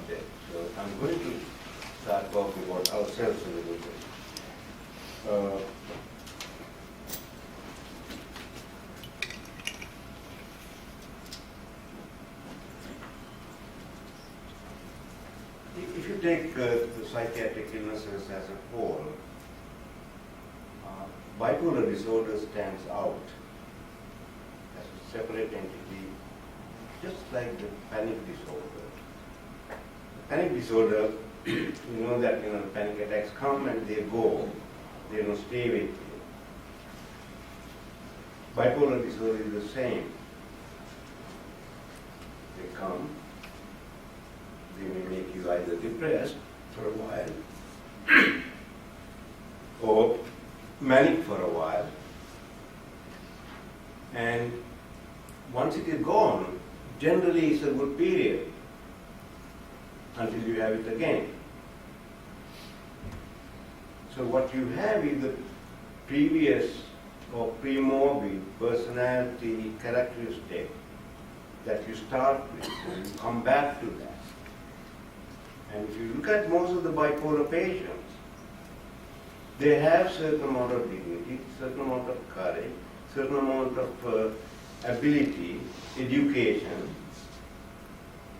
subject. So I'm going to start talking about ourselves a little bit. If you take the psychiatric illnesses as a whole, bipolar disorder stands out as a separate entity, just like the panic disorder. The panic disorder, you know that panic attacks come and they go, they don't stay with you. Bipolar disorder is the same. They come, they may make you either depressed for a while or manic for a while, and once it is gone, generally it's a good period until you have it again. So what you have is the previous or pre-morbid personality characteristic that you start with, and you come back to that. And if you look at most of the bipolar patients, they have certain amount of dignity, certain amount of courage, certain amount of ability, education,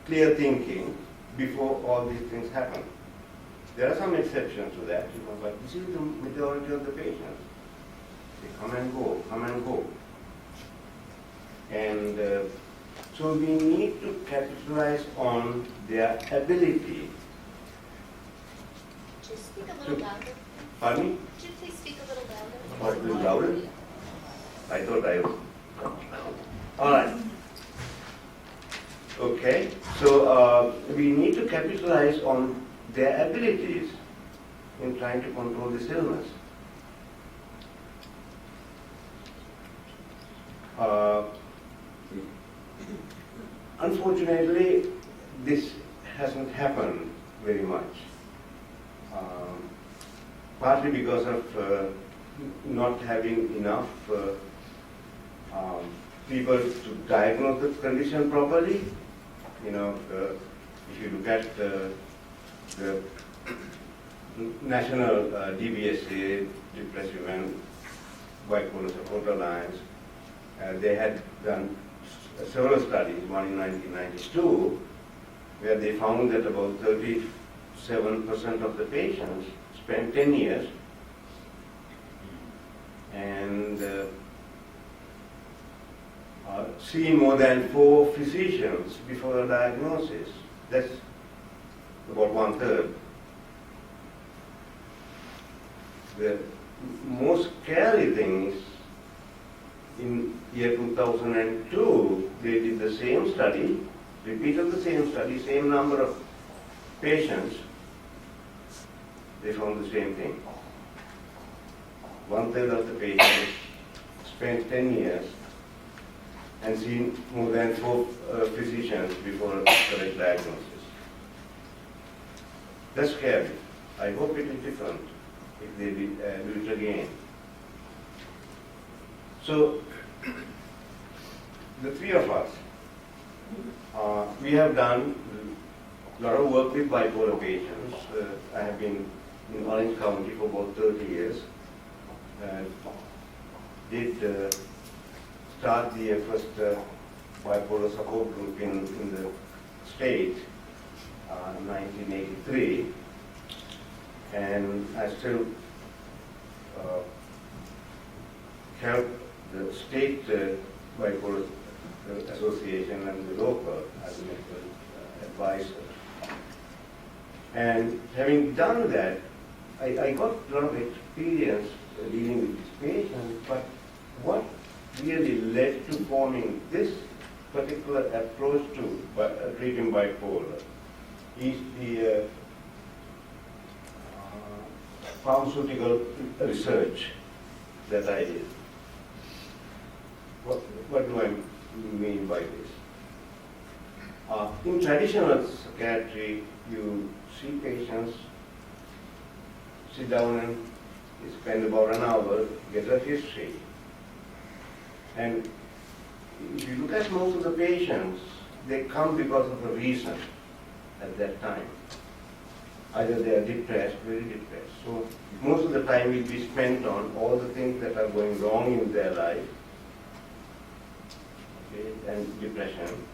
clear thinking before all these things happen. There are some exceptions to that, but this is the majority of the patients. They come and go, come and go. And so we need to capitalize on their ability. Could you speak a little louder? Pardon me? Could you please speak a little louder? What, a little louder? I thought I was. All right. Okay, so we need to capitalize on their abilities in trying to control this illness. Unfortunately, this hasn't happened very much. Partly because of not having enough people to diagnose the condition properly. If you look at the National DBSA, Depressive and Bipolar Support Alliance, they had done several studies, one in 1992, where they found that about 37% of the patients spent 10 years and see more than 4 physicians before a diagnosis. That's about 1/3. The most scary thing is in year 2002, they did the same study, repeated the same study, same number of patients. They found the same thing. 1/3 of the patients spent 10 years and seen more than 4 physicians before a correct diagnosis. That's scary. I hope it is different if they do it again. So, the 3 of us, we have done a lot of work with bipolar patients. I have been in Orange County for about 30 years. Did start the first bipolar support group in the state in 1983, and I still help the state bipolar association and the local as a medical advisor. And having done that, I got a lot of experience dealing with these patients, but what really led to forming this particular approach to treating bipolar is the pharmaceutical research that I did. What do I mean by this? In traditional psychiatry, you see patients, sit down and spend about an hour, get a history. And if you look at most of the patients, they come because of a reason. at that time. Either they are depressed, very depressed. So most of the time will be spent on all the things that are going wrong in their life, okay, and depression.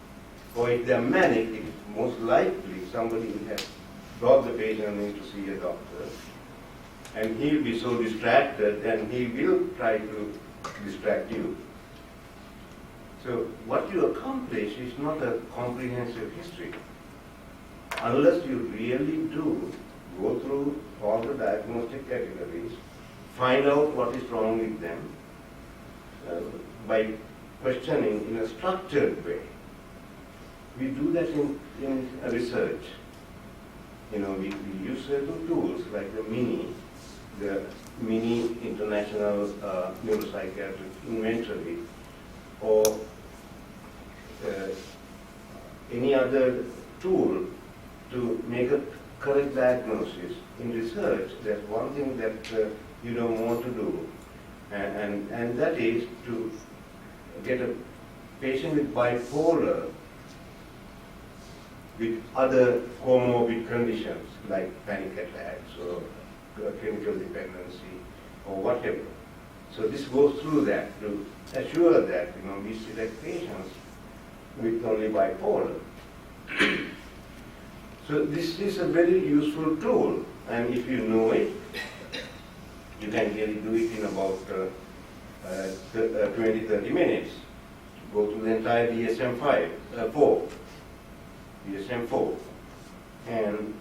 Or if they are manic, it is most likely somebody will have brought the patient in to see a doctor, and he will be so distracted, and he will try to distract you. So what you accomplish is not a comprehensive history. Unless you really do go through all the diagnostic categories, find out what is wrong with them by questioning in a structured way. We do that in research. We use certain tools like the mini International Neuropsychiatric Inventory, or any other tool to make a correct diagnosis. In research, there's one thing that you don't want to do, and that is to get a patient with bipolar with other comorbid conditions like panic attacks or chemical dependency or whatever. So this goes through that to assure that we select patients with only bipolar. So this is a very useful tool, and if you know it, you can really do it in about 20-30 minutes. Go through the entire DSM-4. And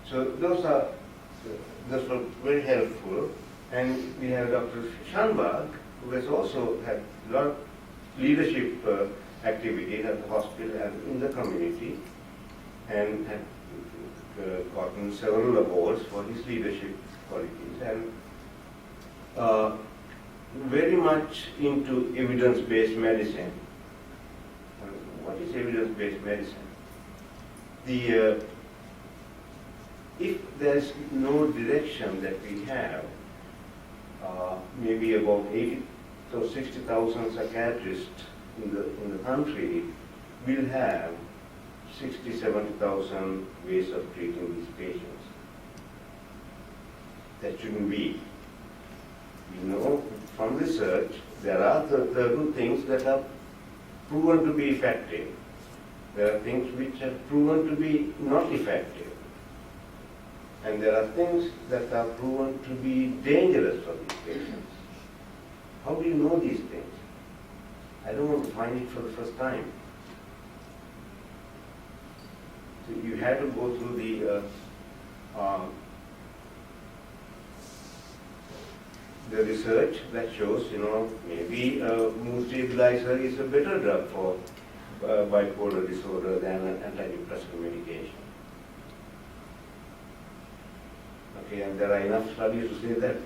so those were very helpful. And we have Dr. Schanbach, who has also had a lot of leadership activities at the hospital and in the community, and had gotten several awards for his leadership qualities, and very much into evidence-based medicine. What is evidence-based medicine? If there is no direction that we have, maybe about 80 to 60,000 psychiatrists in the country will have 60,000-70,000 ways of treating these patients. That shouldn't be. From research, there are certain things that are proven to be effective. There are things which are proven to be not effective. And there are things that are proven to be dangerous for these patients. How do you know these things? I don't want to find it for the first time. So you have to go through the research that shows, maybe a mood stabilizer is a better drug for bipolar disorder than an antidepressant medication. Okay, and there are enough studies to say that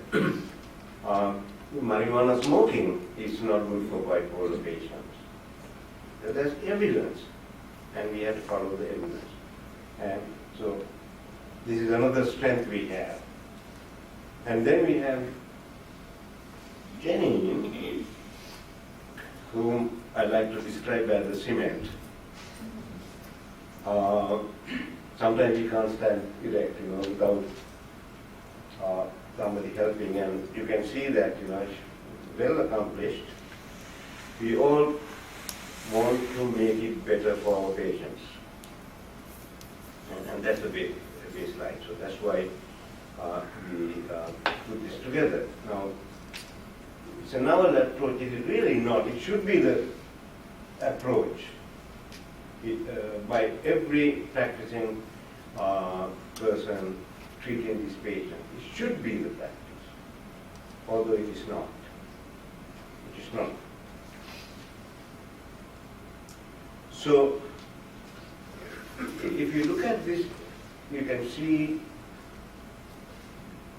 marijuana smoking is not good for bipolar patients. There's evidence, and we have to follow the evidence. And so this is another strength we have. And then we have Jenny, whom I like to describe as a cement. Sometimes you can't stand erect, without somebody helping, and you can see that, it's well accomplished. We all want to make it better for our patients, and that's the baseline. So that's why we put this together. Now, it's a novel approach. It is really not. It should be the approach by every practicing person treating this patient. It should be the practice, although it is not. It is not. So, if you look at this, you can see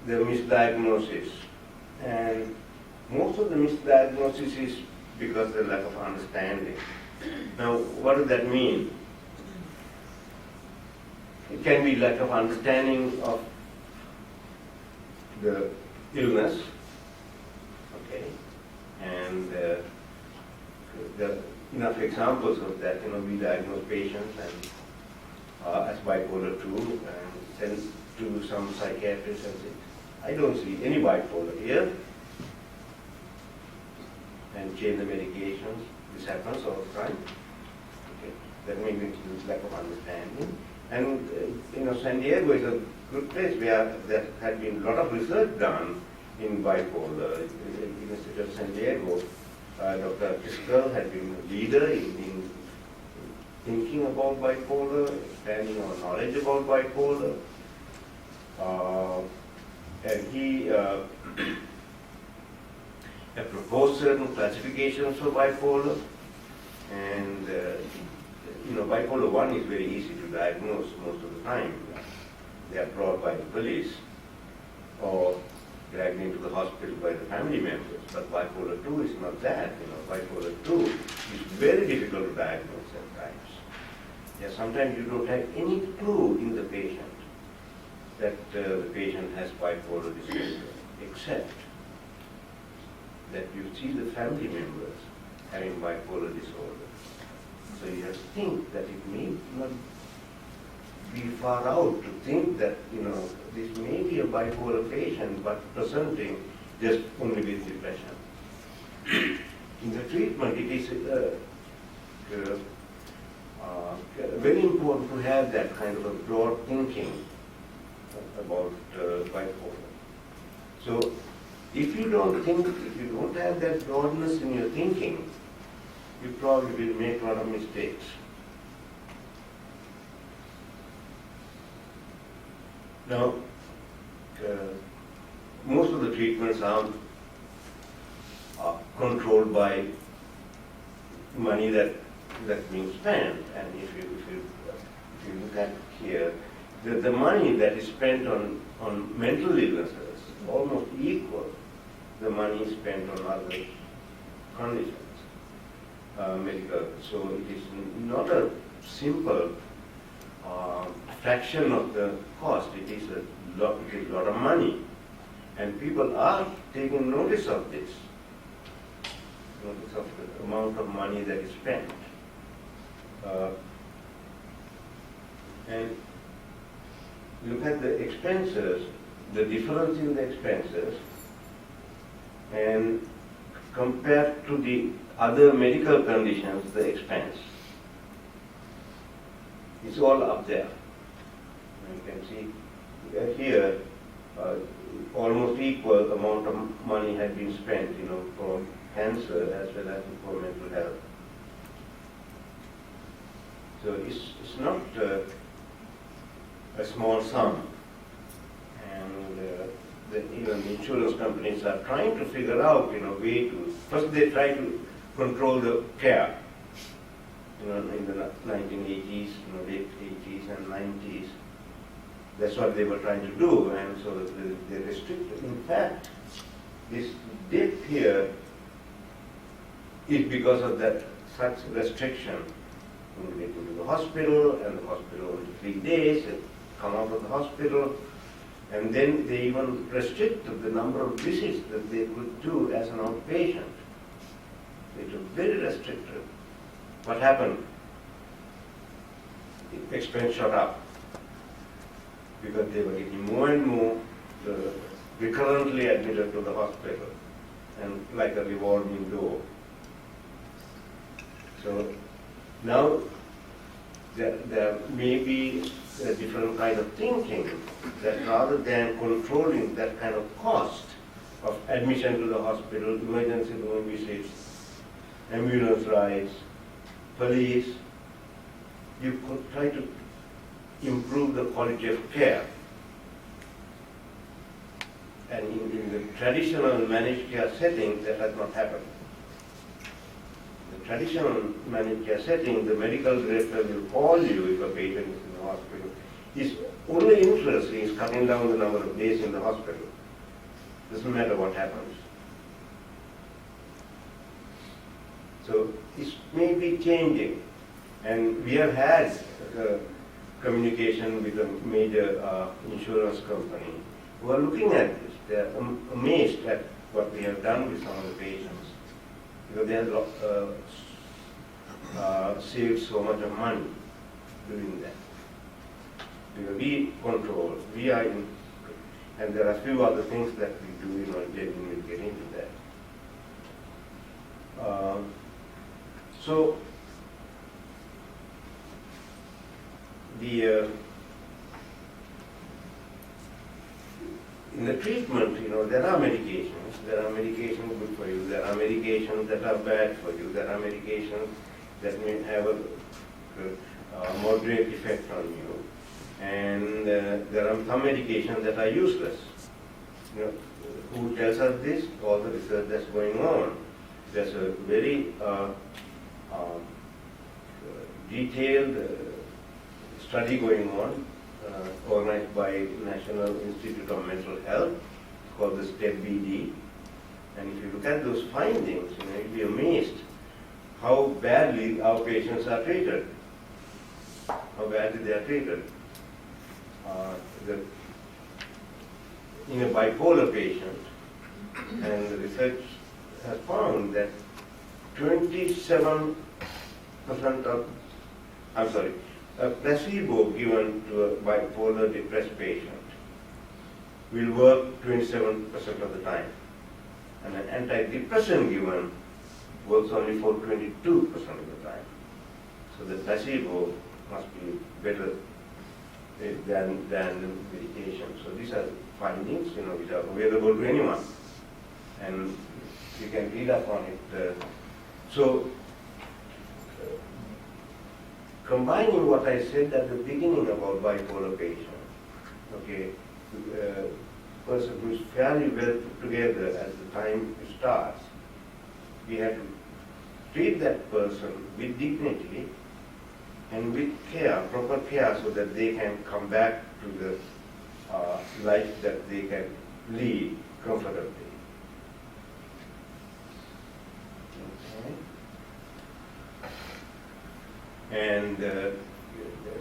the misdiagnosis. And most of the misdiagnosis is because of the lack of understanding. Now, what does that mean? It can be lack of understanding of the illness, okay, and there are enough examples of that. We diagnose patients, and as bipolar 2 and send to some psychiatrist and say, I don't see any bipolar here, and change the medications. This happens all the time. Okay. That may be lack of understanding. And San Diego is a good place where there had been a lot of research done in bipolar. In the city of San Diego, Dr. Kiskel had been a leader in thinking about bipolar, expanding our knowledge about bipolar. And he had proposed certain classifications for bipolar. And bipolar 1 is very easy to diagnose most of the time. They are brought by the police or dragged into the hospital by the family members. But bipolar 2 is not that. Bipolar 2 is very difficult to diagnose at times. Yeah, sometimes you don't have any clue in the patient that the patient has bipolar disorder, except that you see the family members having bipolar disorder. So you have to think that it may not be far out to think that, this may be a bipolar patient, but presenting just only with depression. In the treatment, it is very important to have that kind of a broad thinking about bipolar. So if you don't have that broadness in your thinking, you probably will make a lot of mistakes. Now, most of the treatments are controlled by money that's being spent. And if you look at here, the money that is spent on mental illnesses is almost equal the money spent on other conditions, medical. So it is not a simple fraction of the cost. It is a lot of money, and people are taking notice of this, notice of the amount of money that is spent. And look at the expenses, the difference in the expenses, and compared to the other medical conditions, the expense. It's all up there. You can see here, almost equal amount of money had been spent, for cancer as well as for mental health. So it's not a small sum, and even the insurance companies are trying to figure out, way to. First, they try to control the care. In the 1980s, late 80s and 90s, that's what they were trying to do, and so they restricted. In fact, this dip here is because of that such restriction. They go to the hospital, and the hospital only 3 days, and come out of the hospital, and then they even restricted the number of visits that they could do as an outpatient. It was very restricted. What happened? The expense shot up because they were getting more and more recurrently admitted to the hospital, and like a revolving door. So now there may be a different kind of thinking, that rather than controlling that kind of cost of admission to the hospital, emergency room visits, ambulance rides, police, you could try to improve the quality of care. And in the traditional managed care setting, that has not happened. The traditional managed care setting, the medical director will call you if a patient is in the hospital. His only interest is cutting down the number of days in the hospital. Doesn't matter what happens. So it may be changing, and we have had communication with a major insurance company who are looking at this. They are amazed at what we have done with some of the patients, because they have saved so much of money doing that. we control, we are in, and there are a few other things that we do, then we'll get into that. So, in the treatment, there are medications. There are medications good for you. There are medications that are bad for you. There are medications that may have a moderate effect on you. And there are some medications that are useless. Who tells us this? All the research that's going on. There's a very detailed study going on, organized by National Institute of Mental Health, called the STEP-BD. And if you look at those findings, you'll be amazed how badly our patients are treated. How badly they are treated. In a bipolar patient, and the research has found that 27% a placebo given to a bipolar depressed patient will work 27% of the time. And an antidepressant given works only for 22% of the time. So the placebo must be better than medication. So these are findings, which are available to anyone, and you can read up on it. Combining what I said at the beginning about bipolar patient, person who is fairly well put together at the time it starts, we have to treat that person with dignity and with care, proper care, so that they can come back to the life that they can lead comfortably. Okay. And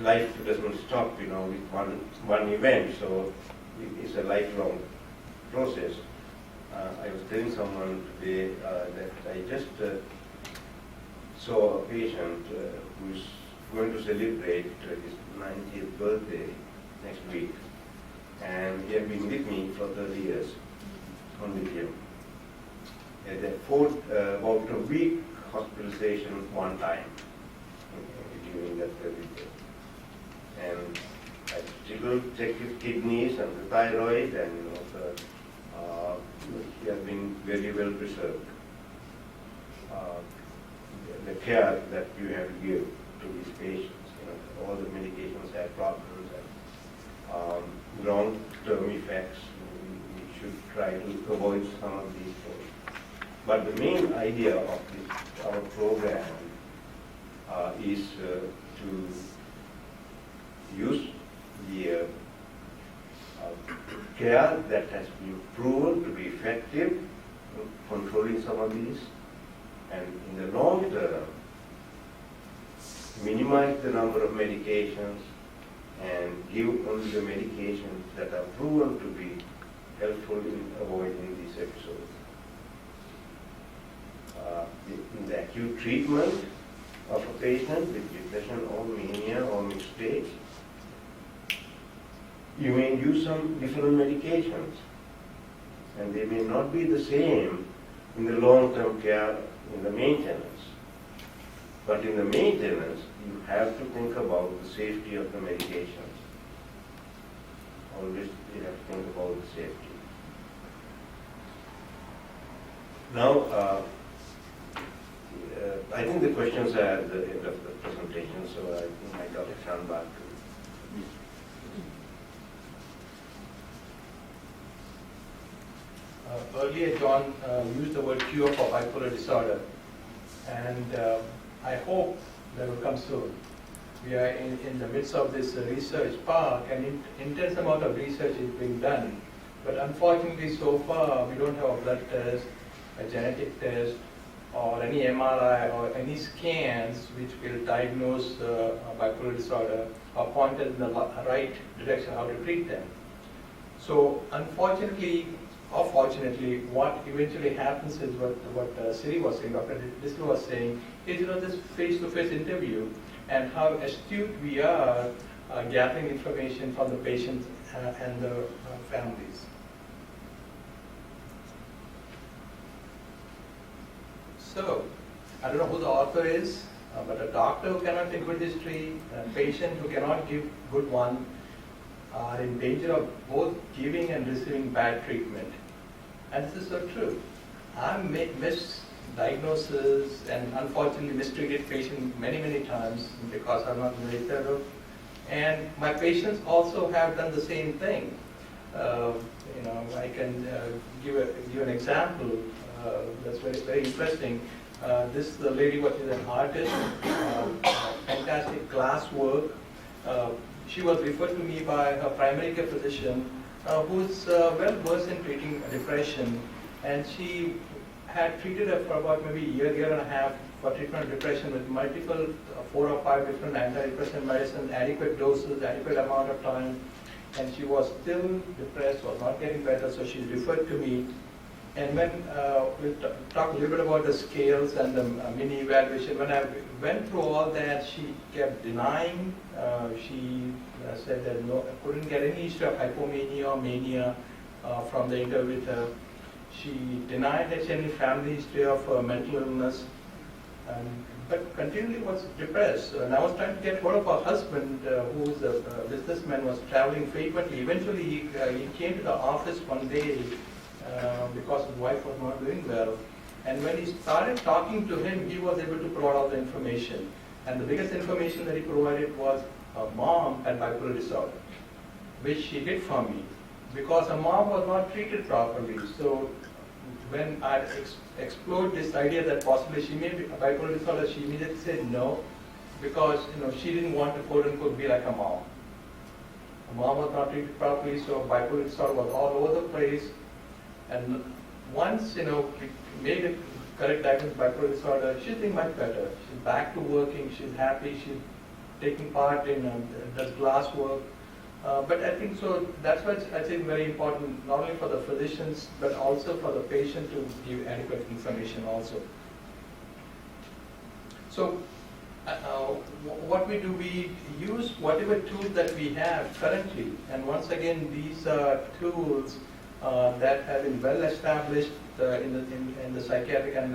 life doesn't stop, with one event, so it's a lifelong process. I was telling someone today that I just saw a patient who's going to celebrate his 90th birthday next week, and he had been with me for 30 years on Lithium. About a week hospitalization one time during that 30 days. And I still check his kidneys and the thyroid, and he has been very well preserved. The care that you have to give to these patients, all the medications have problems and long-term effects. We should try to avoid some of these things. But the main idea of our program is to use the care that has been proven to be effective in controlling some of these, and in the long term minimize the number of medications and give only the medications that are proven to be helpful in avoiding these episodes. In the acute treatment of a patient with depression or mania or mixed states, you may use some different medications, and they may not be the same in the long-term care, in the maintenance. But in the maintenance, you have to think about the safety of the medications. Always you have to think about the safety. Now, I think the questions are at the end of the presentation, so I think I got it turned back to. Earlier, John used the word cure for bipolar disorder, and I hope that will come soon. We are in the midst of this research park, and intense amount of research is being done. But unfortunately, so far, we don't have a blood test, a genetic test, or any MRI or any scans which will diagnose bipolar disorder or point us in the right direction how to treat them. So unfortunately, or fortunately, what eventually happens is what Siri was saying, Dr. Disla was saying, is this face-to-face interview, and how astute we are gathering information from the patients and the families. So, I don't know who the author is, but a doctor who cannot take good history, a patient who cannot give good one, are in danger of both giving and receiving bad treatment. And this is so true. I've made misdiagnosis and unfortunately mistreated patients many, many times because I'm not very thorough. And my patients also have done the same thing. I can give an example that's very, very interesting. This is the lady what is an artist, fantastic glass work. She was referred to me by her primary care physician, who's well versed in treating depression, and she had treated her for about maybe a year and a half for treatment of depression with multiple 4 or 5 different antidepressant medicines, adequate doses, adequate amount of time, and she was still depressed, was not getting better, so she referred to me. And when we talk a little bit about the scales and the mini evaluation, when I went through all that, she kept denying. She said that couldn't get any history of hypomania or mania from the interview with her. She denied that she had any family history of mental illness, but continually was depressed. And I was trying to get hold of her husband, who is a businessman, was traveling frequently. Eventually, he came to the office one day because his wife was not doing well. And when he started talking to him, he was able to provide all the information. And the biggest information that he provided was her mom had bipolar disorder, which she hid from me because her mom was not treated properly. So when I explored this idea that possibly she may be a bipolar disorder, she immediately said no, because she didn't want to quote unquote be like her mom. Her mom was not treated properly, so bipolar disorder was all over the place. And once we made a correct diagnosis of bipolar disorder, she's doing much better. She's back to working, she's happy, she's taking part in does glass work. But I think so that's why I think very important, not only for the physicians, but also for the patient to give adequate information also. So what we do, we use whatever tools that we have currently. And once again, these are tools that have been well established in the psychiatric and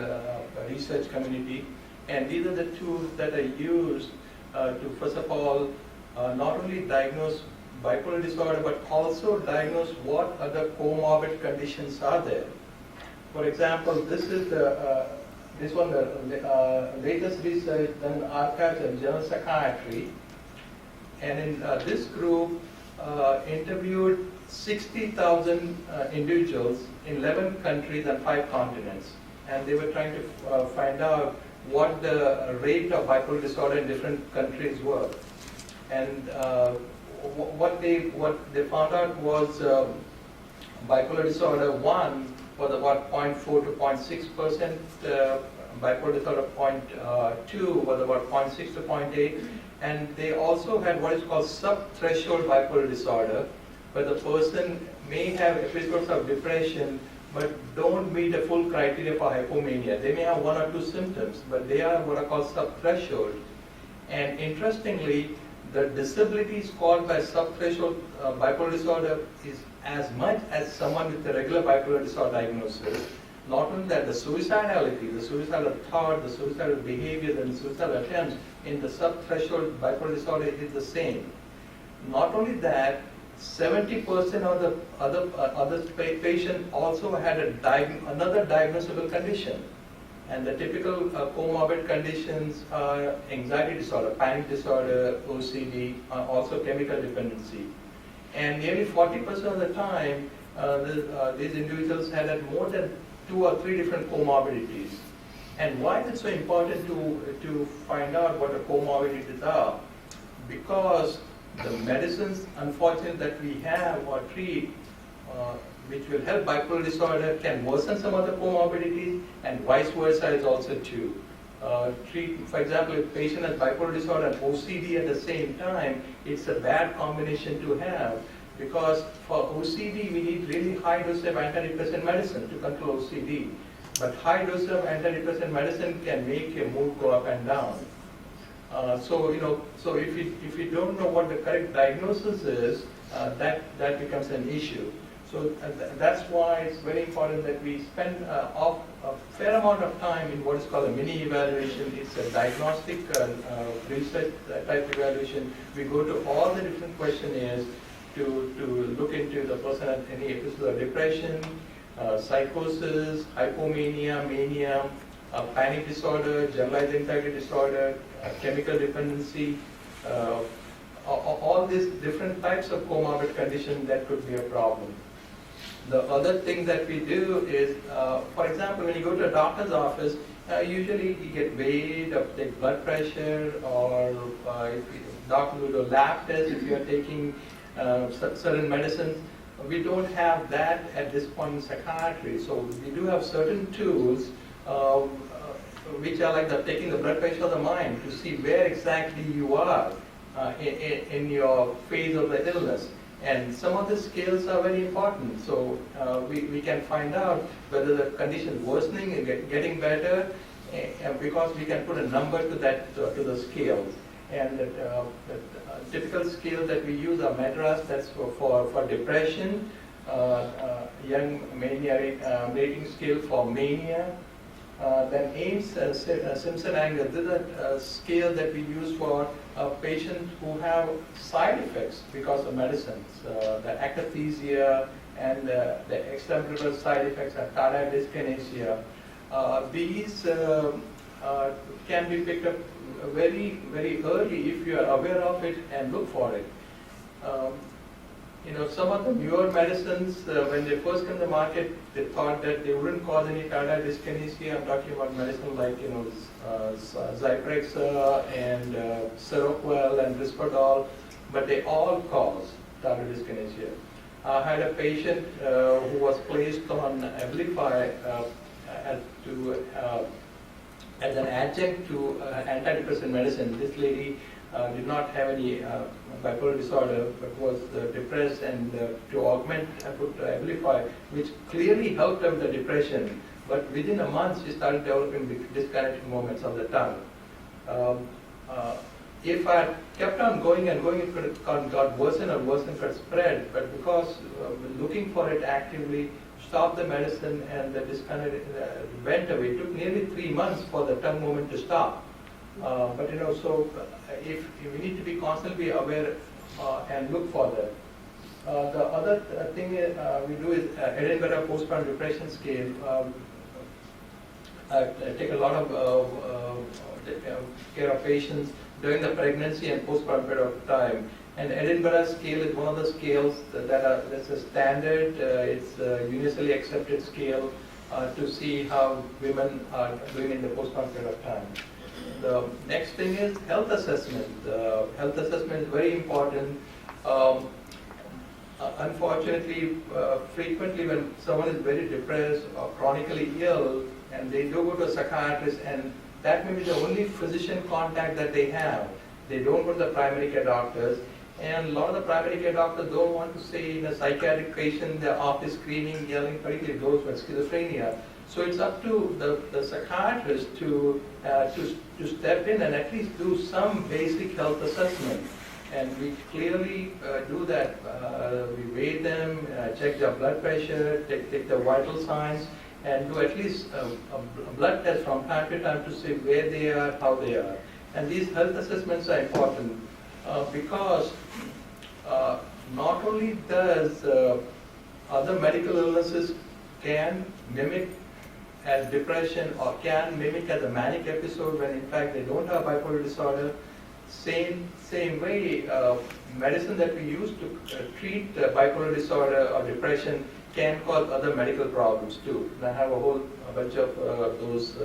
research community. And these are the tools that are used to, first of all, not only diagnose bipolar disorder, but also diagnose what other comorbid conditions are there. For example, this is the latest research done in Archives of General Psychiatry, and in this group interviewed 60,000 individuals in 11 countries and 5 continents, and they were trying to find out what the rate of bipolar disorder in different countries were. And what they found out was bipolar disorder 1 was about 0.4 to 0.6%, bipolar disorder 0.2 was about 0.6 to 0.8, and they also had what is called sub-threshold bipolar disorder, where the person may have episodes of depression but don't meet the full criteria for hypomania. They may have 1 or 2 symptoms, but they are what are called sub-threshold. And interestingly, the disabilities caused by sub-threshold bipolar disorder is as much as someone with a regular bipolar disorder diagnosis. Not only that, the suicidality, the suicidal thought, the suicidal behavior, and suicidal attempts in the sub-threshold bipolar disorder is the same. Not only that, 70% of the other patient also had another diagnosable condition. And the typical comorbid conditions are anxiety disorder, panic disorder, OCD, also chemical dependency. And nearly 40% of the time, these individuals had more than 2 or 3 different comorbidities. And why is it so important to find out what the comorbidities are? Because the medicines, unfortunately, that we have or treat, which will help bipolar disorder, can worsen some of the comorbidities, and vice versa is also true. For example, if a patient has bipolar disorder and OCD at the same time, it's a bad combination to have, because for OCD we need really high dose of antidepressant medicine to control OCD. But high dose of antidepressant medicine can make your mood go up and down. So if we don't know what the correct diagnosis is, that becomes an issue. So that's why it's very important that we spend a fair amount of time in what is called a mini evaluation. It's a diagnostic research type evaluation. We go to all the different questionnaires to look into the person at any episode of depression, psychosis, hypomania, mania, panic disorder, generalized anxiety disorder, chemical dependency, all these different types of comorbid condition that could be a problem. The other thing that we do is, for example, when you go to a doctor's office, usually you get weighed or take blood pressure, or if doctor will do lab tests if you are taking certain medicines. We don't have that at this point in psychiatry. So we do have certain tools which are like taking the blood pressure of the mind to see where exactly you are in your phase of the illness. And some of the scales are very important. So we can find out whether the condition is worsening and getting better, because we can put a number to that to the scales. And the typical scale that we use are Madras, that's for depression, Young Mania rating scale for mania, then Ames Simpson angle. This is a scale that we use for patients who have side effects because of medicines, the akathisia and the extemporary side effects of tardive dyskinesia. These can be picked up very, very early if you are aware of it and look for it. Some of the newer medicines, when they first came to the market, they thought that they wouldn't cause any tardive dyskinesia. I'm talking about medicine like, Zyprexa and Seroquel and Risperdal, but they all cause tardive dyskinesia. I had a patient who was placed on Abilify as an adjunct to antidepressant medicine. This lady did not have any bipolar disorder, but was depressed, and to augment, I put Abilify, which clearly helped her with the depression. But within a month, she started developing disconnected movements of the tongue. If I kept on going and going, it could have got worse and worse and could spread. But because looking for it actively, stopped the medicine, and the disconnect went away. It took nearly 3 months for the tongue movement to stop. But so if we need to be constantly aware and look for that. The other thing we do is Edinburgh postpartum depression scale. I take a lot of care of patients during the pregnancy and postpartum period of time. And Edinburgh scale is one of the scales that's a standard. It's a universally accepted scale to see how women are doing in the postpartum period of time. The next thing is health assessment. Health assessment is very important. Unfortunately, frequently when someone is very depressed or chronically ill, and they do go to a psychiatrist, and that may be the only physician contact that they have. They don't go to the primary care doctors, and a lot of the primary care doctors don't want to say in a psychiatric patient they're office screening, yelling, particularly those with schizophrenia. So it's up to the psychiatrist to step in and at least do some basic health assessment. And we clearly do that. We weigh them, check their blood pressure, take the vital signs, and do at least a blood test from time to time to see where they are, how they are. And these health assessments are important because not only does other medical illnesses can mimic as depression or can mimic as a manic episode when in fact they don't have bipolar disorder. Same way, medicine that we use to treat bipolar disorder or depression can cause other medical problems too. And I have a bunch of those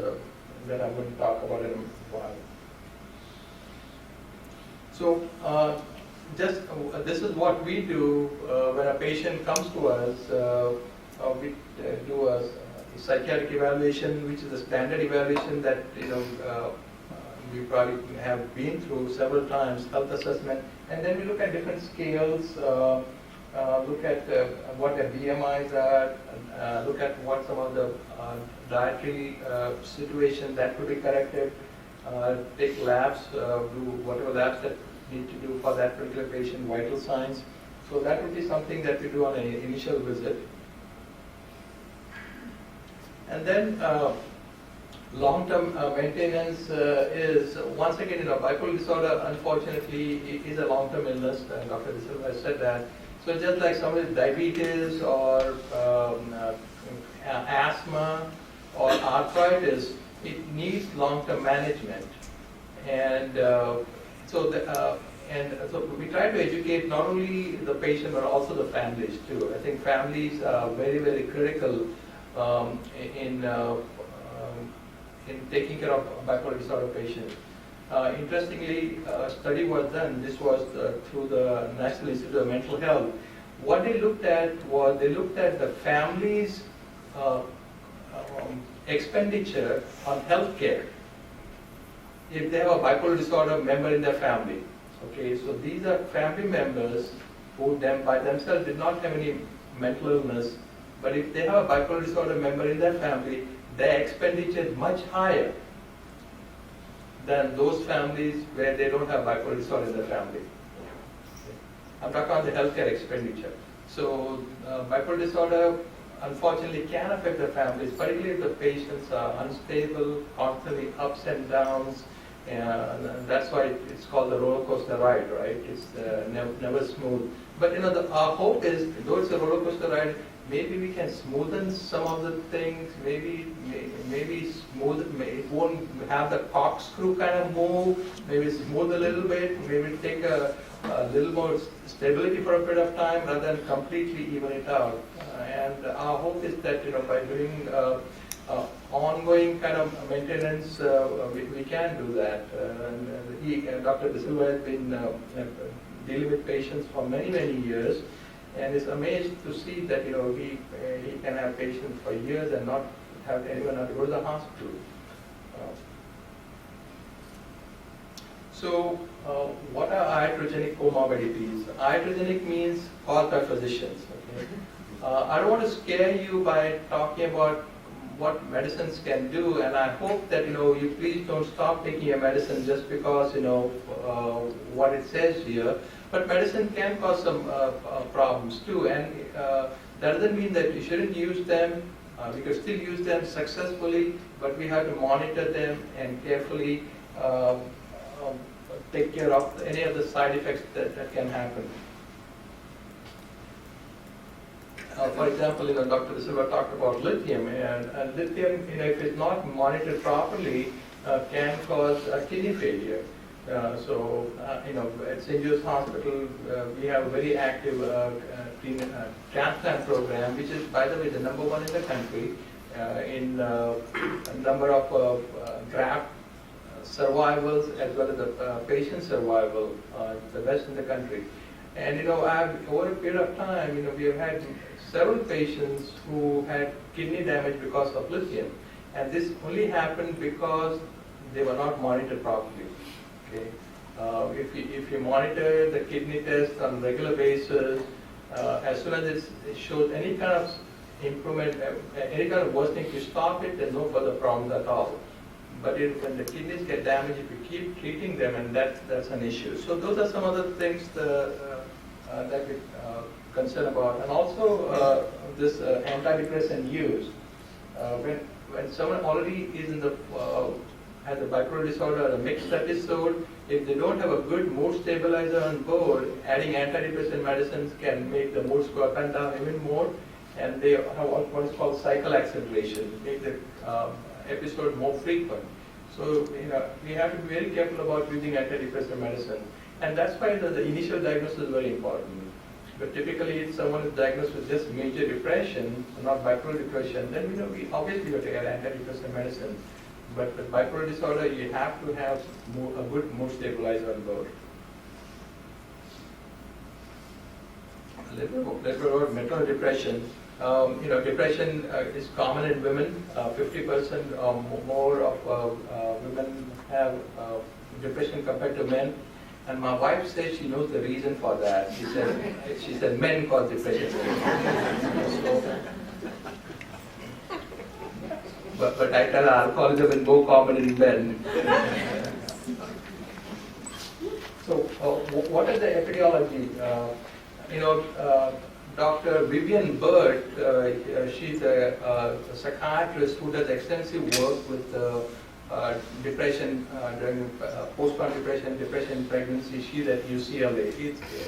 that I'm going to talk about in a while. So this is what we do when a patient comes to us. We do a psychiatric evaluation, which is a standard evaluation that we probably have been through several times, health assessment, and then we look at different scales, look at what their BMIs are, look at what some of the dietary situations that could be corrected, take labs, do whatever labs that need to do for that particular patient, vital signs. So that would be something that we do on an initial visit. And then long-term maintenance is, once again, bipolar disorder, unfortunately, is a long-term illness, and Dr. Silva has said that. So just like somebody with diabetes or asthma or arthritis, it needs long-term management. And so we try to educate not only the patient but also the families too. I think families are very, very critical in taking care of bipolar disorder patients. Interestingly, a study was done. This was through the National Institute of Mental Health. What they looked at was the family's expenditure on health care if they have a bipolar disorder member in their family. Okay, so these are family members who by themselves did not have any mental illness, but if they have a bipolar disorder member in their family, their expenditure is much higher than those families where they don't have bipolar disorder in their family. I'm talking about the healthcare expenditure. So bipolar disorder unfortunately can affect the families, particularly if the patients are unstable, constantly ups and downs, and that's why it's called the roller coaster ride, right? It's never smooth. But our hope is, though it's a roller coaster ride, maybe we can smoothen some of the things. Maybe smooth. It won't have the corkscrew kind of move. Maybe smooth a little bit. Maybe take a little more stability for a period of time, rather than completely even it out. And our hope is that by doing ongoing kind of maintenance, we can do that. Dr. Silva has been dealing with patients for many, many years, and is amazed to see that he can have patients for years and not have anyone have to go to the hospital. So, what are iatrogenic comorbidities? Iatrogenic means caused by physicians. Okay? I don't want to scare you by talking about what medicines can do, and I hope that you please don't stop taking your medicine just because what it says here. But medicine can cause some problems too, and that doesn't mean that you shouldn't use them. We can still use them successfully, but we have to monitor them and carefully take care of any of the side effects that can happen. For example, Dr. Silva talked about lithium, and lithium, if it's not monitored properly, can cause kidney failure. So, at St. Joe's Hospital, we have a very active transplant program, which is, by the way, the #1 in the country in number of graft survivals as well as the patient survival, the best in the country. And over a period of time, we have had several patients who had kidney damage because of lithium, and this only happened because they were not monitored properly. Okay, if you monitor the kidney test on a regular basis, as soon as it shows any kind of improvement, any kind of worsening, you stop it, there's no further problems at all. But when the kidneys get damaged, if you keep treating them, and that's an issue. So those are some of the things that we concern about. And also this antidepressant use. When someone already is has a bipolar disorder or a mixed episode, if they don't have a good mood stabilizer on board, adding antidepressant medicines can make the moods go up and down even more, and they have what is called cycle acceleration, make the episode more frequent. So we have to be very careful about using antidepressant medicine, and that's why the initial diagnosis is very important. But typically, if someone is diagnosed with just major depression, not bipolar depression, then we obviously have to get antidepressant medicine. But with bipolar disorder, you have to have a good mood stabilizer on board. A little bit about mental depression. Depression is common in women. 50% or more of women have depression compared to men. And my wife says she knows the reason for that. She said men cause depression. But I tell her alcoholism is more common in men. So, what is the epidemiology? Dr. Vivian Bird, she's a psychiatrist who does extensive work with depression during postpartum depression, depression in pregnancy. She's at UCLA.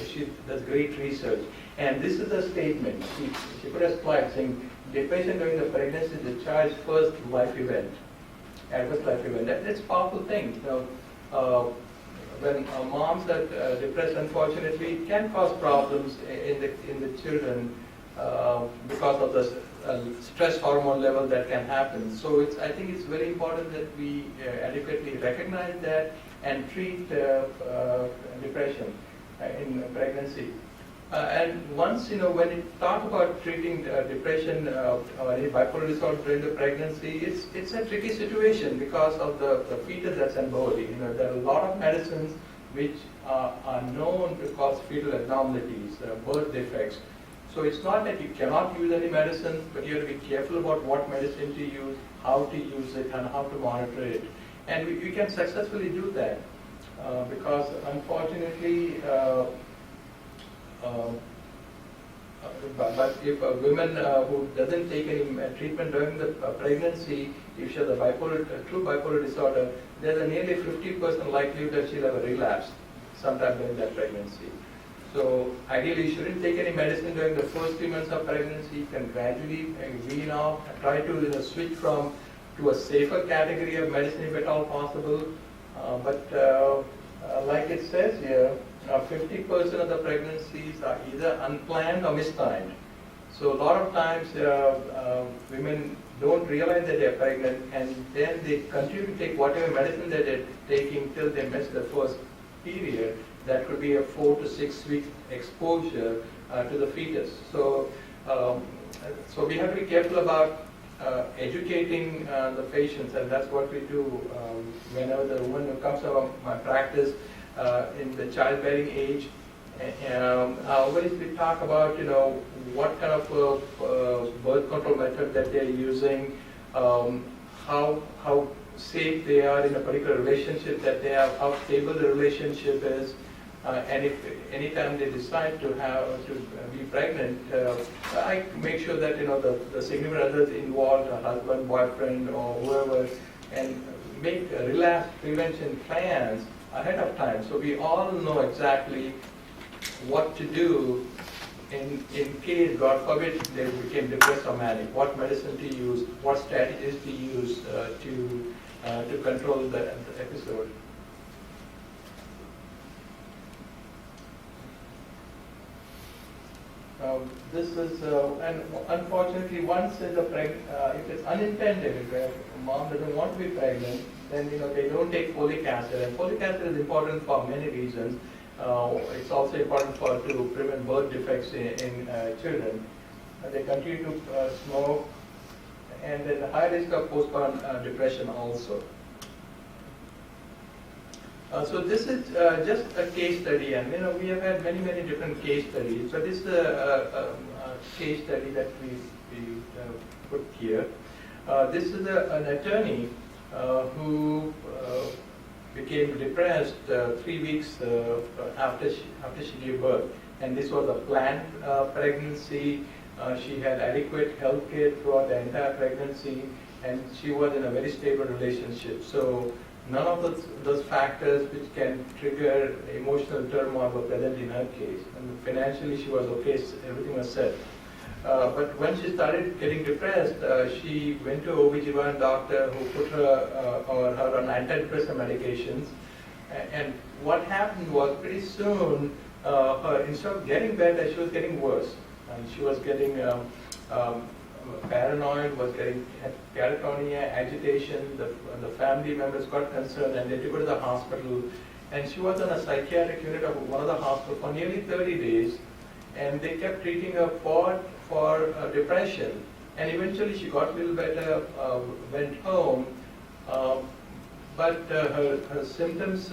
She does great research. And this is a statement. She put a slide saying, depression during the pregnancy is the child's first life event, adverse life event. That's a powerful thing. When moms are depressed, unfortunately, it can cause problems in the children because of the stress hormone level that can happen. So I think it's very important that we adequately recognize that and treat depression in pregnancy. And once, when you talk about treating depression or bipolar disorder during the pregnancy, it's a tricky situation because of the fetus that's embodied. There are a lot of medicines which are known to cause fetal abnormalities, birth defects. So it's not that you cannot use any medicine, but you have to be careful about what medicine to use, how to use it, and how to monitor it. And we can successfully do that because unfortunately, but if a woman who doesn't take any treatment during the pregnancy, if she has a true bipolar disorder, there's a nearly 50% likelihood that she'll have a relapse sometime during that pregnancy. So ideally, you shouldn't take any medicine during the first 3 months of pregnancy. You can gradually wean off and try to switch to a safer category of medicine if at all possible. But like it says here, 50% of the pregnancies are either unplanned or mistimed. So a lot of times women don't realize that they're pregnant, and then they continue to take whatever medicine that they're taking till they miss the first period. That could be a 4 to 6 week exposure to the fetus. So, so we have to be careful about educating the patients, and that's what we do whenever the woman who comes to my practice in the childbearing age. Always we talk about what kind of birth control method that they're using, how safe they are in a particular relationship that they have, how stable the relationship is, and if anytime they decide to be pregnant, I make sure that the significant others involved, a husband, boyfriend, or whoever, and make relapse prevention plans ahead of time, so we all know exactly what to do in case, God forbid, they became depressed or manic, what medicine to use, what strategies to use to control the episode. This is, and unfortunately, once if it's unintended, if mom doesn't want to be pregnant, then they don't take folic acid, and folic acid is important for many reasons. It's also important to prevent birth defects in children. They continue to smoke, and there's a high risk of postpartum depression also. So this is just a case study, and we have had many different case studies. So this is a case study that we put here. This is an attorney who became depressed 3 weeks after she gave birth, and this was a planned pregnancy. She had adequate health care throughout the entire pregnancy, and she was in a very stable relationship. So none of those factors which can trigger emotional turmoil were present in her case. And financially, she was okay; everything was set. But when she started getting depressed, she went to an OB/GYN doctor who put her on antidepressant medications. And what happened was pretty soon, instead of getting better, she was getting worse. And she was getting paranoid, had catatonia, agitation. The family members got concerned, and they took her to the hospital. And she was on a psychiatric unit of one of the hospitals for nearly 30 days. And they kept treating her for depression, and eventually she got a little better, went home, but her symptoms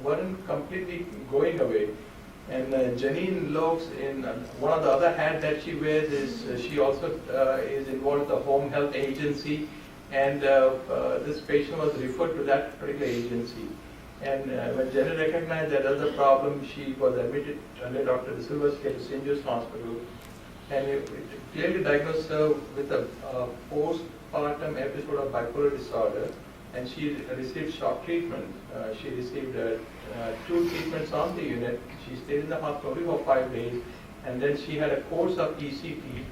weren't completely going away. And Janine Lokes, in one of the other hats that she wears, she also is involved with the home health agency, and this patient was referred to that particular agency. And when Jenny recognized that as a problem, she was admitted under Dr. Silva's care to St. Joe's Hospital, and it clearly diagnosed her with a postpartum episode of bipolar disorder, and she received shock treatment. She received 2 treatments on the unit. She stayed in the hospital only for 5 days, and then she had a course of ECT,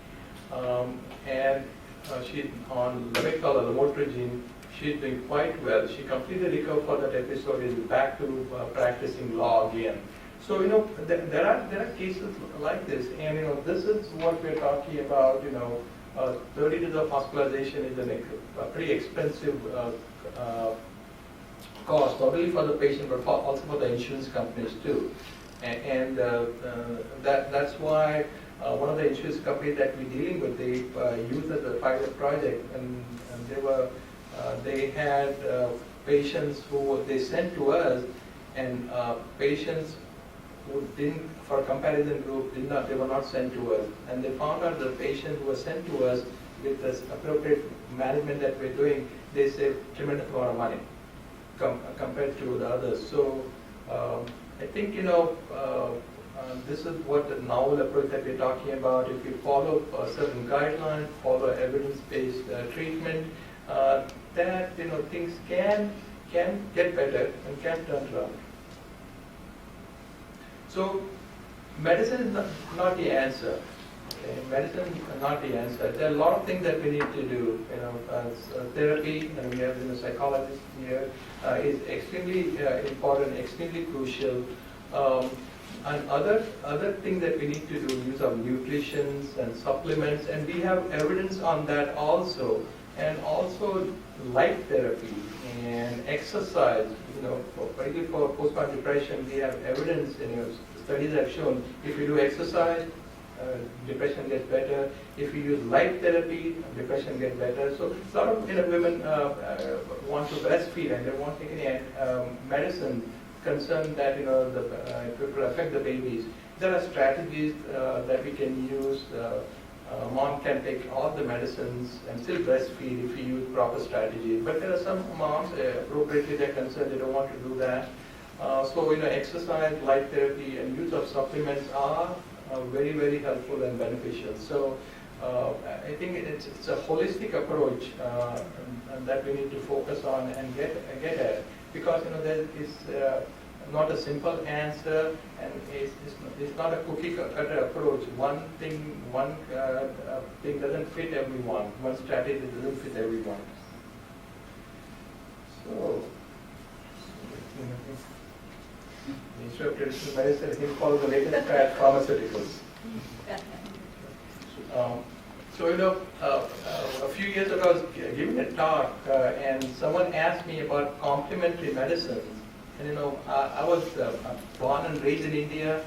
and she on Lamictal or Lamotrigine. She's doing quite well. She completely recovered for that episode, is back to practicing law again. So, there are cases like this, and, this is what we're talking about, 30 days of hospitalization is a pretty expensive cost, not only for the patient, but also for the insurance companies too. And that's why one of the insurance companies that we're dealing with, they used as a pilot project, and they had patients who they sent to us, and patients who didn't, for a comparison group, they were not sent to us. And they found out the patients who were sent to us with this appropriate management that we're doing, they save tremendous amount of money compared to the others. So I think, this is what the novel approach that we're talking about. If you follow certain guidelines, follow evidence-based treatment, that things can get better and can turn around. So medicine is not the answer. Okay? Medicine is not the answer. There are a lot of things that we need to do. Therapy, and we have psychologists here, is extremely important, extremely crucial. And other things that we need to do, use of nutrition and supplements, and we have evidence on that also. And also light therapy and exercise, particularly for postpartum depression, we have evidence, studies have shown if you do exercise, depression gets better. If you use light therapy, depression gets better. So a lot of women want to breastfeed and they won't take any medicine, concerned that it will affect the babies. There are strategies that we can use. Mom can take all the medicines and still breastfeed if you use proper strategies. But there are some moms, appropriately they're concerned, they don't want to do that. So exercise, light therapy, and use of supplements are very, very helpful and beneficial. So I think it's a holistic approach and that we need to focus on and get at. Because there is not a simple answer, and it's not a cookie cutter approach. One thing doesn't fit everyone. One strategy doesn't fit everyone. So, instead of traditional medicine, I think follow the latest fad pharmaceuticals. A few years ago, I was giving a talk, and someone asked me about complementary medicine. And I was born and raised in India,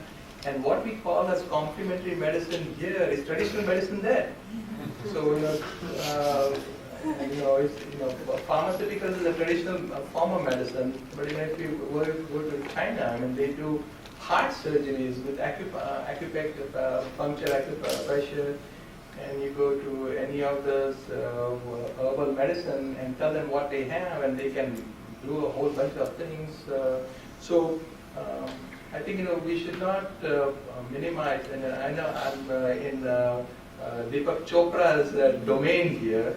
and what we call as complementary medicine here is traditional medicine there. So pharmaceuticals is a traditional form of medicine. But if you go to China, they do heart surgeries with acupuncture, acupressure. And you go to any of those herbal medicine and tell them what they have, and they can do a whole bunch of things. So I think we should not minimize. And I know I'm in Deepak Chopra's domain here,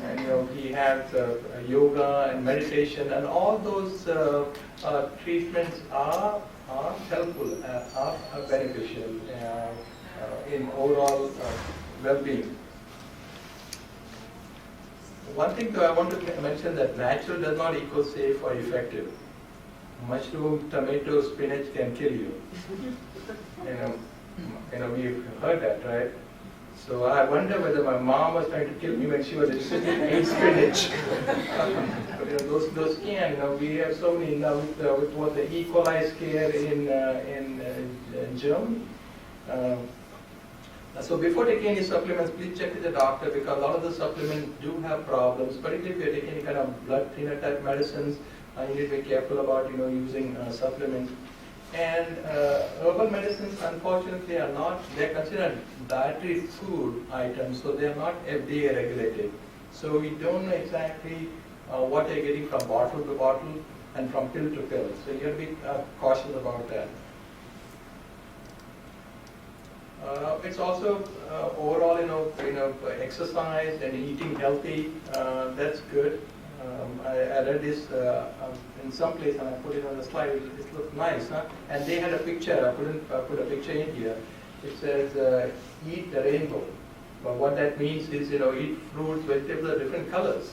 and he has yoga and meditation, and all those treatments are helpful, are beneficial. In overall well-being. One thing though I want to mention that natural does not equal safe or effective. Mushroom, tomato, spinach can kill you. We've heard that, right? So I wonder whether my mom was trying to kill me when she was eating spinach. Those can. We have so many now with what the E. coli scare in Germany. So before taking any supplements, please check with the doctor, because a lot of the supplements do have problems, particularly if you're taking any kind of blood thinner type medicines. You need to be careful about using supplements. And herbal medicines, unfortunately, are not, they're considered dietary food items, so they're not FDA regulated. So we don't know exactly what they're getting from bottle to bottle. and from pill to pill. So you have to be cautious about that. It's also overall, exercise and eating healthy. That's good. I read this in some place, and I put it on the slide. It looked nice, huh? And they had a picture. I couldn't put a picture in here. It says, "Eat the rainbow." But what that means is, eat fruits, vegetables of different colors.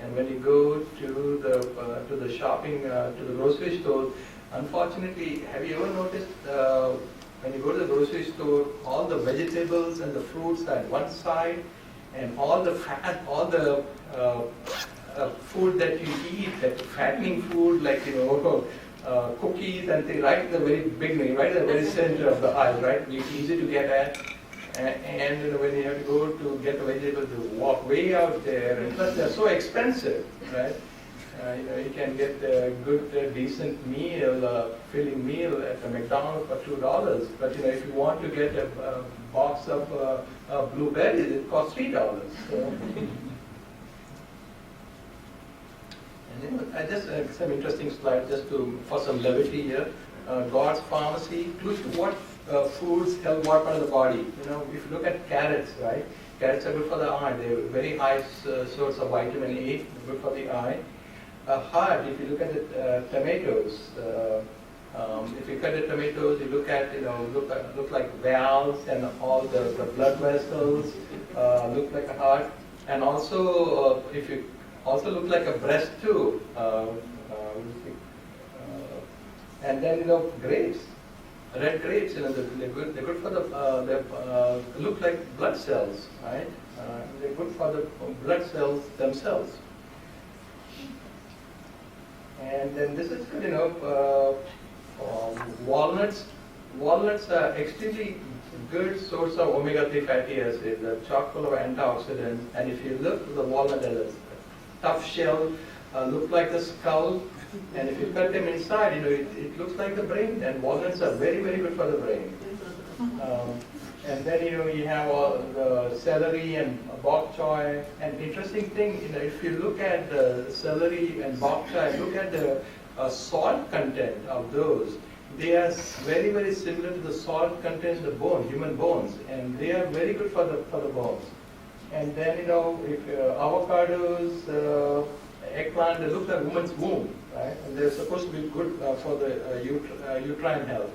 And when you go to the shopping, to the grocery store, unfortunately, have you ever noticed when you go to the grocery store, all the vegetables and the fruits are at one side, and all the fat, all the food that you eat, like fattening food, like cookies and things, right at the very beginning, right at the very center of the aisle, right? It's easy to get at. And when you have to go to get the vegetables, you walk way out there, and plus they're so expensive, right? You can get a good, decent meal, filling meal at a McDonald's for $2. But if you want to get a box of blueberries, it costs $3. So. And I just some interesting slides just for some levity here. God's pharmacy, clues to what foods help what part of the body. If you look at carrots, right? Carrots are good for the eye. They're very high source of vitamin A, good for the eye. Heart, if you look at the tomatoes, if you cut the tomatoes, you look at, look like valves, and all the blood vessels look like a heart. And also, if you also look like a breast too. And then, grapes. Red grapes, they're good for the, they look like blood cells, right? They're good for the blood cells themselves. And then this is good, walnuts. Walnuts are extremely good source of omega-3 fatty acids. They're chock full of antioxidants. And if you look at the walnut as a tough shell, look like the skull. And if you cut them inside, it looks like the brain. And walnuts are very, very good for the brain. And then, you have all the celery and bok choy. And interesting thing, if you look at the celery and bok choy, look at the salt content of those. They are very, very similar to the salt content in the bone, human bones. And they are very good for the bones. And then, if avocados, eggplant, they look like woman's womb, right? And they're supposed to be good for the uterine health.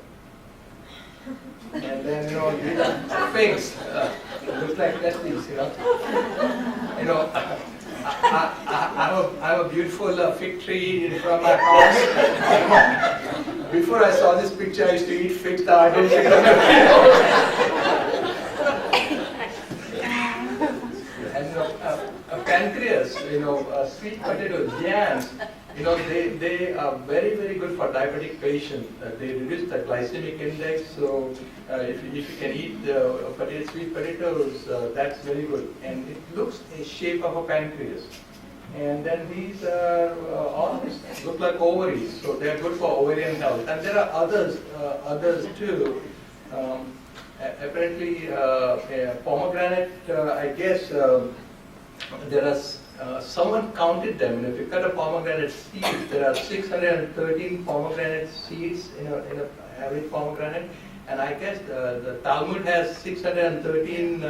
And then, figs look like testes, I have a beautiful fig tree in front of my house. Before I saw this picture, I used to eat figs that I didn't And pancreas, sweet potatoes, yams, they are very, very good for diabetic patients. They reduce the glycemic index, so if you can eat sweet potatoes, that's very good. And it looks a shape of a pancreas. And then these are all look like ovaries, so they're good for ovarian health. And there are others too. Apparently, pomegranate, I guess, there are, someone counted them. If you cut a pomegranate seed, there are 613 pomegranate seeds in an average pomegranate. And I guess the Talmud has 613, I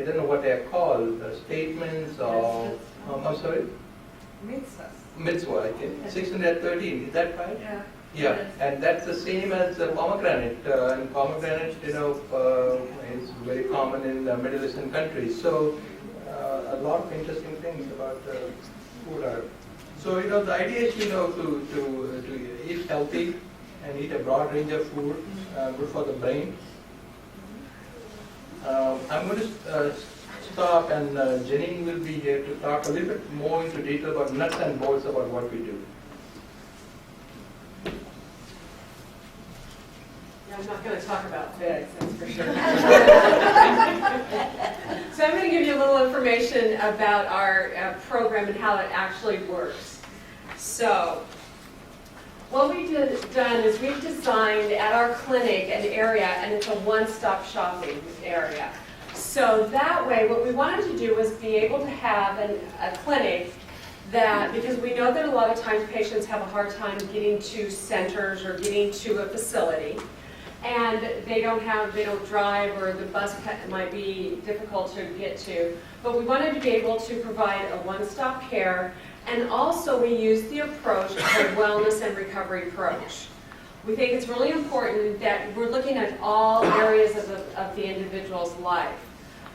don't know what they're called, statements or, I'm sorry? Mitzvah, I think. 613, is that right? Yeah. Yeah, and that's the same as the pomegranate. And pomegranate, is very common in the Middle Eastern countries. So, a lot of interesting things about food are. So, the idea is, to eat healthy and eat a broad range of food, good for the brain. I'm going to stop, and Janine will be here to talk a little bit more into detail about nuts and bolts about what we do. I'm not going to talk about figs, that's for sure. So I'm going to give you a little information about our program and how it actually works. So what we've done is we've designed at our clinic an area, and it's a one-stop shopping area. So that way, what we wanted to do was be able to have a clinic that, because we know that a lot of times patients have a hard time getting to centers or getting to a facility, and they don't drive, or the bus might be difficult to get to. But we wanted to be able to provide a one-stop care, and also we use the approach of a wellness and recovery approach. We think it's really important that we're looking at all areas of the individual's life.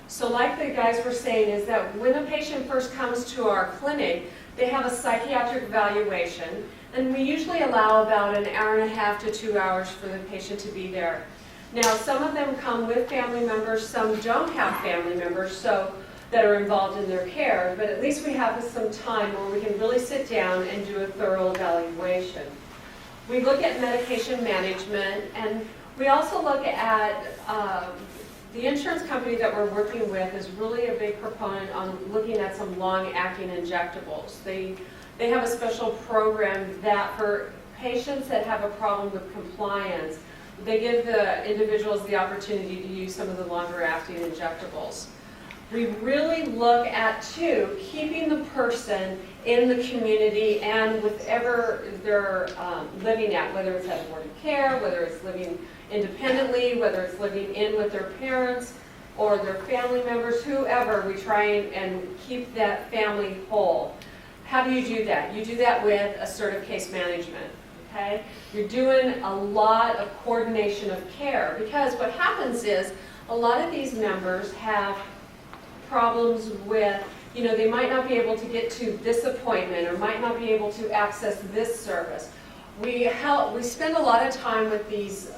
So like the guys were saying, is that when a patient first comes to our clinic, they have a psychiatric evaluation, and we usually allow about an hour and a half to 2 hours for the patient to be there. Now, some of them come with family members, some don't have family members that are involved in their care, but at least we have some time where we can really sit down and do a thorough evaluation. We look at medication management, and we also look at the insurance company that we're working with is really a big proponent on looking at some long-acting injectables. They have a special program that for patients that have a problem with compliance, they give the individuals the opportunity to use some of the longer-acting injectables. We really look at, too, keeping the person in the community and whatever they're living at, whether it's at board of care, whether it's living independently, whether it's living in with their parents or their family members, whoever, we try and keep that family whole. How do you do that? You do that with assertive case management, okay? You're doing a lot of coordination of care, because what happens is a lot of these members have problems with, they might not be able to get to this appointment or might not be able to access this service. We spend a lot of time with these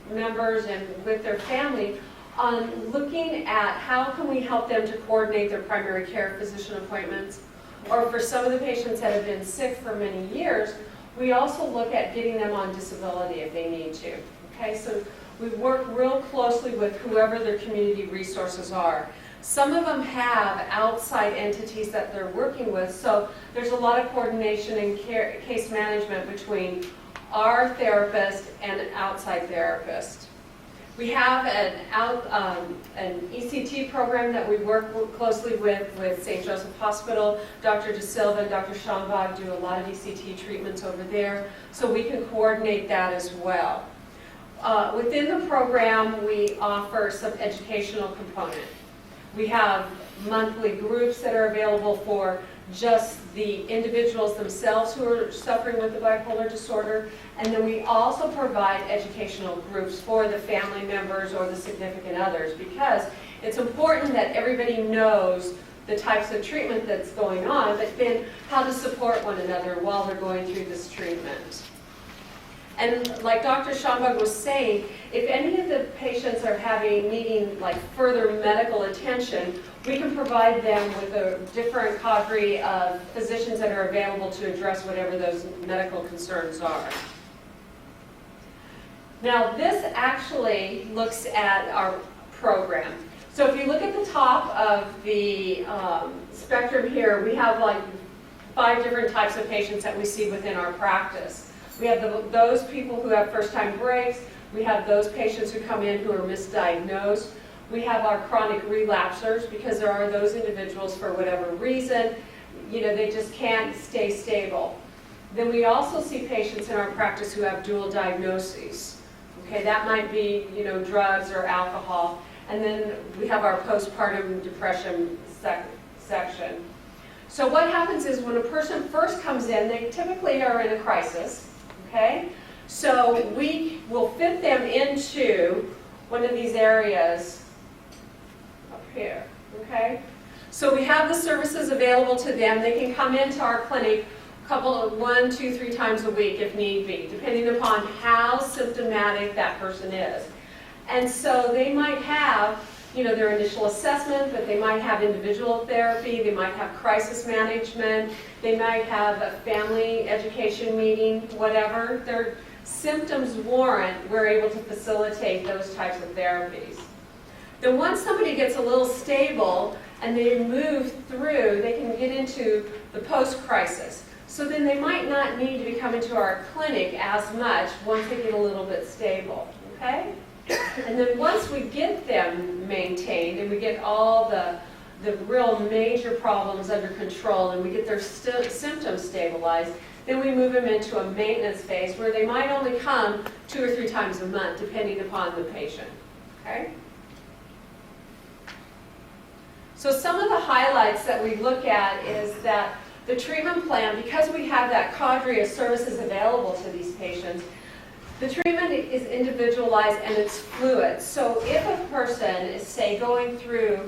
members and with their family on looking at how can we help them to coordinate their primary care physician appointments. Or for some of the patients that have been sick for many years, we also look at getting them on disability if they need to. Okay, so we work real closely with whoever their community resources are. Some of them have outside entities that they're working with, so there's a lot of coordination and case management between our therapist and an outside therapist. We have an ECT program that we work closely with St. Joseph Hospital. Dr. Silva and Dr. Schambach do a lot of ECT treatments over there, so we can coordinate that as well. Within the program, we offer some educational component. We have monthly groups that are available for just the individuals themselves who are suffering with the bipolar disorder, and then we also provide educational groups for the family members or the significant others, because it's important that everybody knows the types of treatment that's going on, but then how to support one another while they're going through this treatment. And like Dr. Schambach was saying, if any of the patients are needing like further medical attention, we can provide them with a different cadre of physicians that are available to address whatever those medical concerns are. Now this actually looks at our program. So if you look at the top of the spectrum here, we have like 5 different types of patients that we see within our practice. We have those people who have first-time breaks. We have those patients who come in who are misdiagnosed. We have our chronic relapsers, because there are those individuals for whatever reason, they just can't stay stable. Then we also see patients in our practice who have dual diagnoses. Okay, that might be, drugs or alcohol. And then we have our postpartum depression section. So what happens is when a person first comes in, they typically are in a crisis. Okay, so we will fit them into one of these areas up here. Okay, so we have the services available to them. They can come into our clinic 1, 2, 3 times a week if need be, depending upon how symptomatic that person is. And so they might have, their initial assessment, but they might have individual therapy, they might have crisis management, they might have a family education meeting, whatever their symptoms warrant, we're able to facilitate those types of therapies. Then once somebody gets a little stable and they move through, they can get into the post-crisis. So then they might not need to be coming to our clinic as much once they get a little bit stable, okay? And then once we get them maintained and we get all the the real major problems under control and we get their symptoms stabilized, then we move them into a maintenance phase where they might only come 2 or 3 times a month, depending upon the patient. Okay? So some of the highlights that we look at is that the treatment plan, because we have that cadre of services available to these patients, the treatment is individualized and it's fluid. So if a person is, say, going through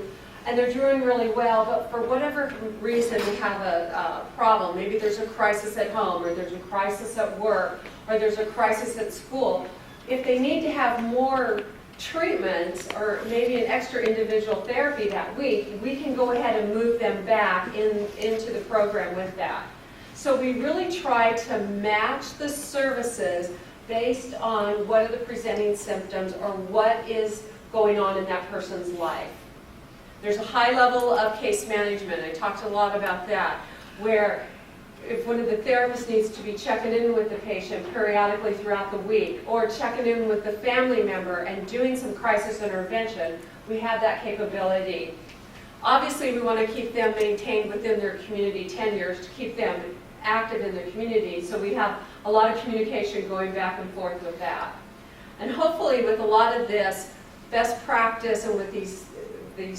and they're doing really well, but for whatever reason they have a problem, maybe there's a crisis at home, or there's a crisis at work, or there's a crisis at school, if they need to have more treatment or maybe an extra individual therapy that week, we can go ahead and move them back into the program with that. So we really try to match the services based on what are the presenting symptoms or what is going on in that person's life. There's a high level of case management. I talked a lot about that, where if one of the therapists needs to be checking in with the patient periodically throughout the week, or checking in with the family member and doing some crisis intervention, we have that capability. Obviously, we want to keep them maintained within their community tenures to keep them active in their community, so we have a lot of communication going back and forth with that. And hopefully with a lot of this best practice and with these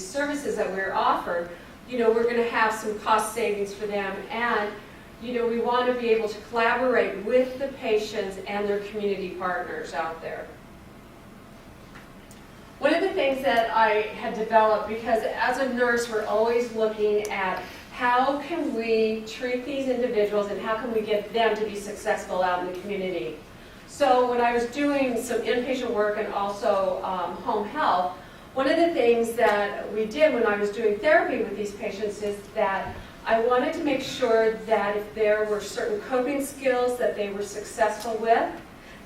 services that we're offered, we're going to have some cost savings for them, and we want to be able to collaborate with the patients and their community partners out there. One of the things that I had developed, because as a nurse we're always looking at how can we treat these individuals and how can we get them to be successful out in the community. So when I was doing some inpatient work and also home health, one of the things that we did when I was doing therapy with these patients is that I wanted to make sure that if there were certain coping skills that they were successful with,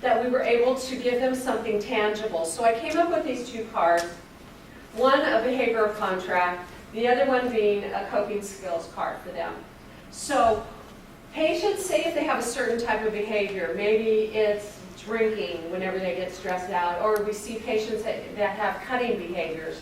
that we were able to give them something tangible. So I came up with these 2 cards, one a behavioral contract, the other one being a coping skills card for them. So patients, say if they have a certain type of behavior, maybe it's drinking whenever they get stressed out, or we see patients that have cutting behaviors.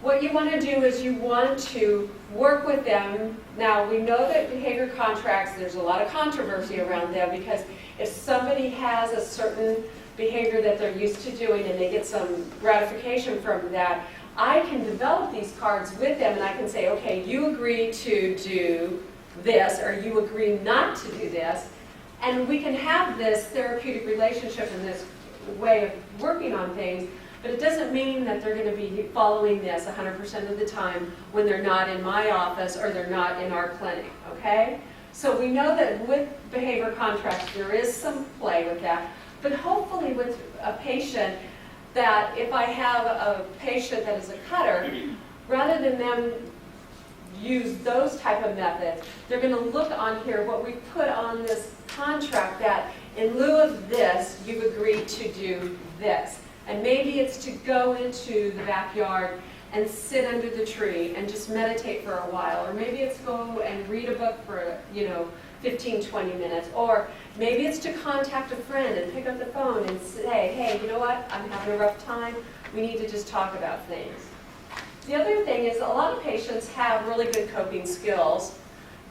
What you want to do is you want to work with them. Now, we know that behavior contracts, there's a lot of controversy around them, because if somebody has a certain behavior that they're used to doing and they get some gratification from that, I can develop these cards with them and I can say, okay, you agree to do this, or you agree not to do this, and we can have this therapeutic relationship and this way of working on things. But it doesn't mean that they're going to be following this 100% of the time when they're not in my office or they're not in our clinic, okay? So we know that with behavior contracts, there is some play with that. But hopefully with a patient, that if I have a patient that is a cutter, rather than them use those type of methods, they're going to look on here what we put on this contract, that in lieu of this, you've agreed to do this. And maybe it's to go into the backyard and sit under the tree and just meditate for a while. Or maybe it's go and read a book for, 15, 20 minutes. Or maybe it's to contact a friend and pick up the phone and say, hey, you know what, I'm having a rough time. We need to just talk about things. The other thing is a lot of patients have really good coping skills,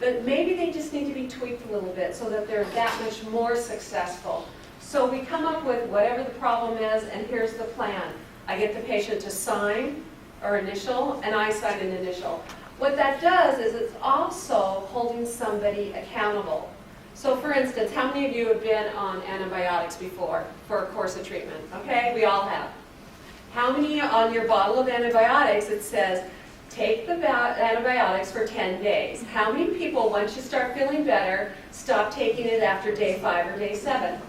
but maybe they just need to be tweaked a little bit so that they're that much more successful. So we come up with whatever the problem is, and here's the plan. I get the patient to sign or initial, and I sign an initial. What that does is it's also holding somebody accountable. So for instance, how many of you have been on antibiotics before for a course of treatment? Okay, we all have. How many on your bottle of antibiotics it says, take the antibiotics for 10 days? How many people, once you start feeling better, stop taking it after day 5 or day 7?